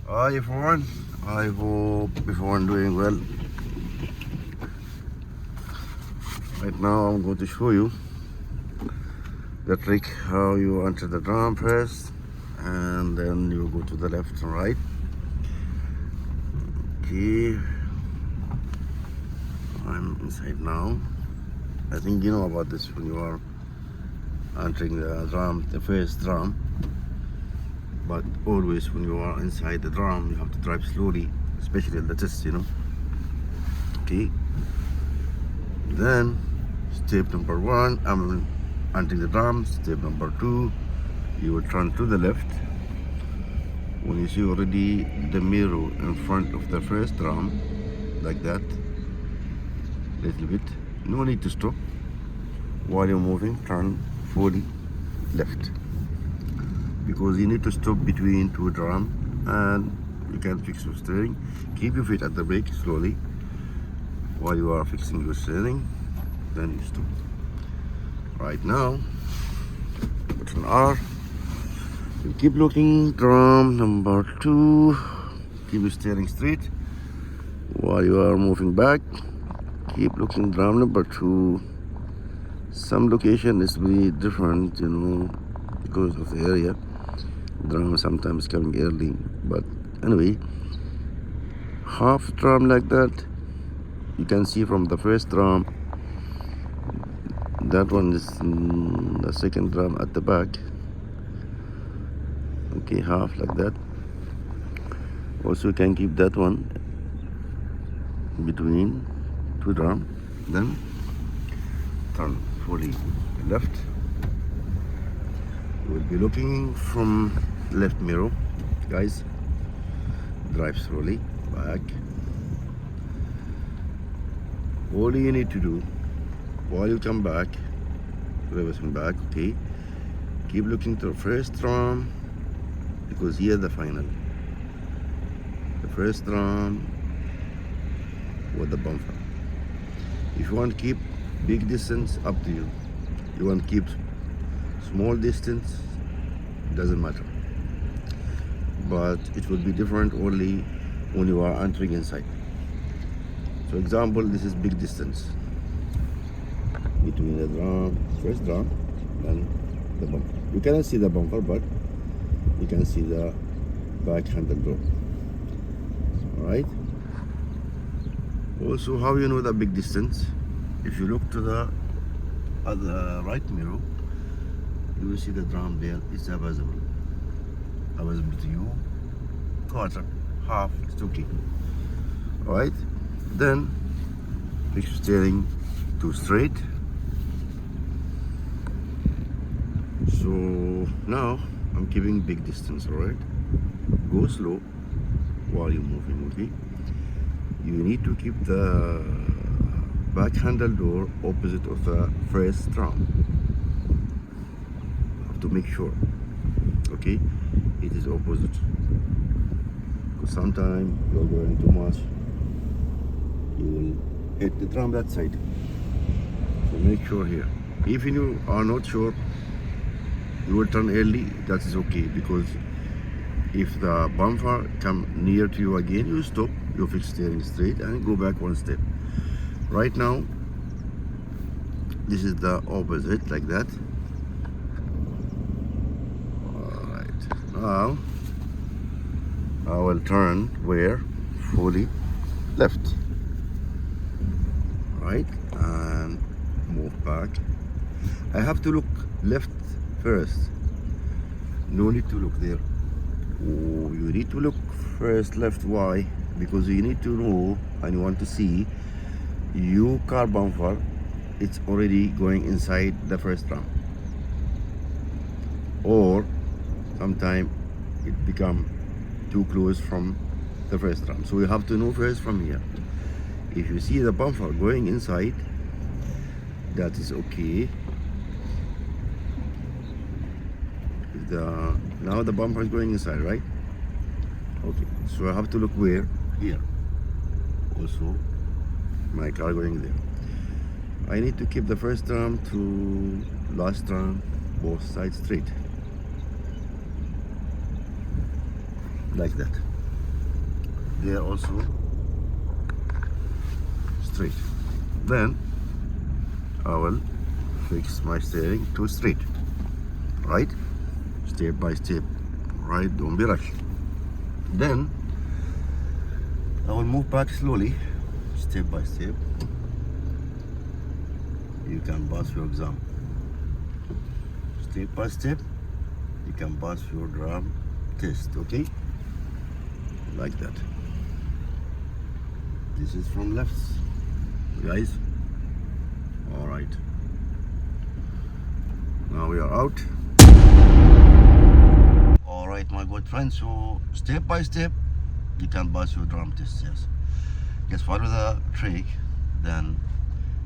Hi everyone, I hope everyone doing well. Right now I'm going to show you the trick how you enter the drum first and then you go to the left and right. Okay, I'm inside now. I think you know about this when you are entering the drum, the first drum. But always when you are inside the drum, you have to drive slowly, especially at the test, Okay. Then step number one, I'm entering the drum. Step number two, you will turn to the left. When you see already the mirror in front of the first drum, like that, little bit, no need to stop. While you're moving, turn fully left. Because you need to stop between two drums and you can fix your steering. Keep your feet at the brake slowly while you are fixing your steering, then you stop. Right now, button R. You keep looking, drum number two. Keep your steering straight while you are moving back. Keep looking, drum number two. Some location is very different, because of the area. Drum sometimes coming early, but anyway, half drum like that. You can see from the first drum. That one is the second drum at the back. Okay, half like that. Also, you can keep that one between two drum. Then turn fully left. You will be looking from left mirror, guys. Drive slowly back. All you need to do while you come back, reversing back, okay, keep looking to the first drum, because here the final. The first drum with the bumper. If you want to keep big distance, up to you. You want to keep small distance, doesn't matter. But it will be different only when you are entering inside. So example, this is big distance between the drum, first drum, and the bumper. You cannot see the bumper, but you can see the back handle door. Alright? Also, how you know the big distance? If you look to the other right mirror, you will see the drum there is visible. Visible to you, quarter, half, it's okay. Alright? Then fix steering to straight. So now I'm keeping big distance, alright? Go slow while you're moving, okay? You need to keep the back handle door opposite of the first drum. Have to make sure, okay? It is opposite. Because sometimes you're going too much, you will hit the drum that side. So make sure here. If you are not sure, you will turn early, that is okay, because if the bumper come near to you again, you stop, you fix steering straight and go back one step. Right now, this is the opposite, like that. Alright, now I will turn where? Fully left. Right, and move back. I have to look left first. No need to look there. Oh, you need to look first left. Why? Because you need to know and you want to see your car bumper, it's already going inside the first drum, or sometime it become too close from the first drum. So you have to know first from here. If you see the bumper going inside, that is okay. Now the bumper is going inside, right? Okay, so I have to look where? Here. Also, my car going there. I need to keep the first drum to last drum, both sides straight. Like that. they are also straight. Then I will fix my steering to straight, right? Step by step, right? Don't be rushed. Then I will move back slowly, step by step. You can pass your exam. Step by step, you can pass your drum test, okay? Like that. This is from left, guys. All right. Now we are out. All right, my good friends. So step by step, you can pass your drum test. Yes. Just follow the trick, then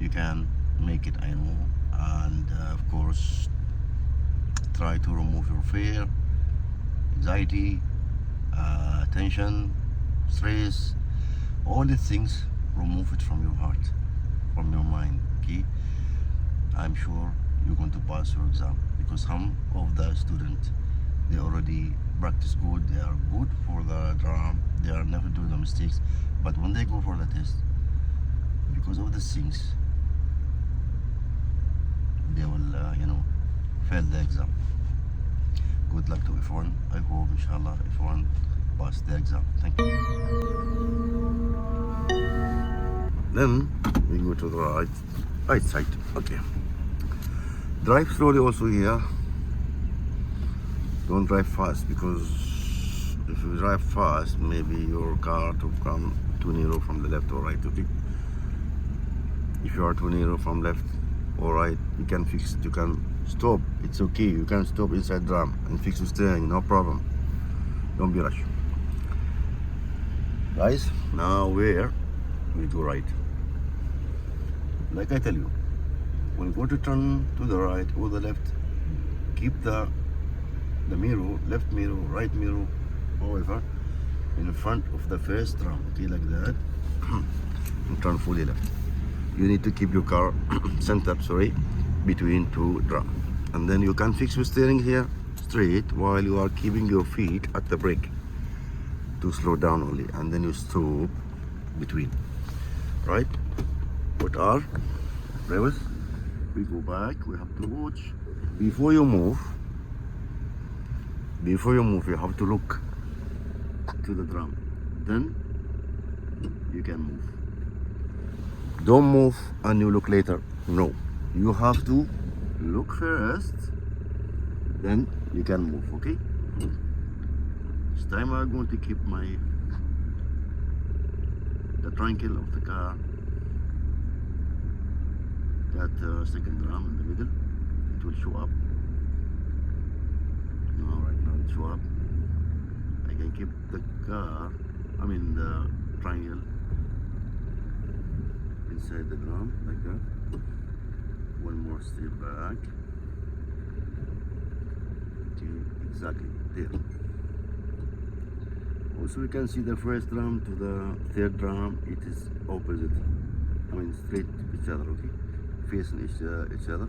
you can make it. I know, and of course, try to remove your fear, anxiety, tension, stress, all these things. Remove it from your heart, from your mind. Okay. I'm sure you're going to pass your exam because some of the students, they already practice good, they are good for the drum, they are never doing the mistakes, but when they go for the test, because of these things, they will fail the exam. Good luck to everyone. I hope inshallah everyone pass the exam. Thank you. Then we go to the right side. Okay. Drive slowly also here. Don't drive fast, because if you drive fast, maybe your car to come too narrow from the left or right. Okay. If you are too narrow from left or right, you can fix it. You can stop. It's okay. You can stop inside drum and fix your steering. No problem. Don't be rushed. Guys, now where we go right. Like I tell you, when you go to turn to the right or the left, keep the mirror, left mirror, right mirror, however, in front of the first drum, okay, like that, and turn fully left. You need to keep your car centered, between two drums. And then you can fix your steering here straight while you are keeping your feet at the brake to slow down only, and then you stop between, right? What are drivers? We go back, we have to watch. Before you move, you have to look to the drum. Then you can move. Don't move and you look later. No. You have to look first, then you can move, okay? This time I'm going to keep the triangle of the car, that second drum in the middle, it will show up. Right now it show up. I can keep the triangle inside the drum like that. One more step back. Okay, exactly there. Also you can see the first drum to the third drum, it is opposite. Straight to each other, okay? Facing each other.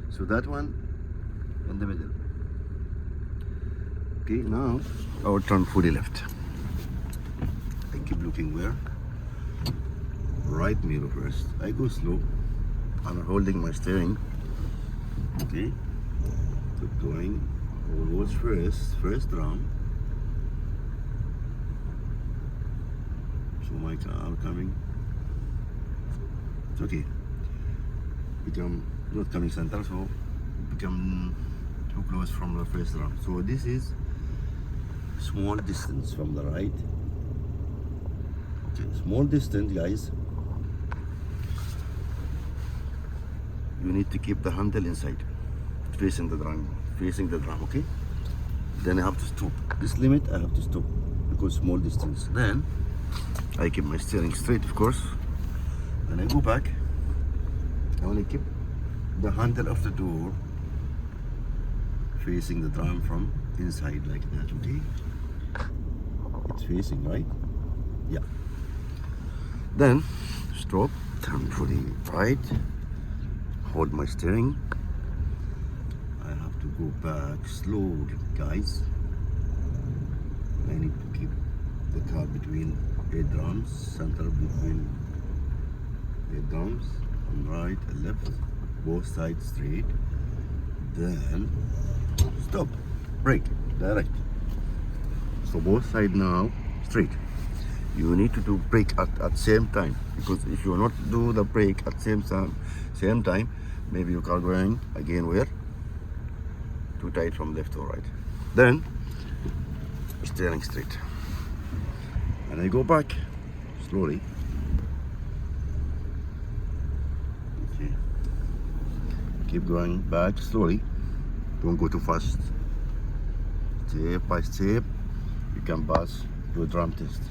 So that one in the middle. Okay, now I will turn fully left. I keep looking where? Right mirror first. I go slow. I'm holding my steering. Okay. Keep going. Always first drum. So my car coming. It's okay. Become not coming center, so become too close from the first drum. So this is small distance from the right. Okay, small distance, guys. You need to keep the handle inside, facing the drum, okay? Then I have to stop. This limit I have to stop because small distance. Then I keep my steering straight, of course. Then I go back. I only keep the handle of the door facing the drum from inside like that, okay? It's facing, right? Yeah. Then stop, turn fully right, hold my steering. I have to go back slowly, guys. I need to keep the car between 8 drums, center between 8 drums, on right and left, both sides straight. Then stop, brake, direct. So both sides now straight. You need to do brake at same time, because if you not do the brake at same time, maybe your car going again where? Too tight from left or right. Then steering straight. And I go back slowly. Okay. Keep going back slowly. Don't go too fast. Step by step, you can pass your drum test.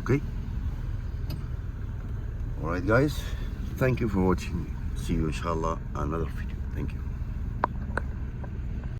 Okay? Alright guys, thank you for watching. See you inshallah another video. Thank you.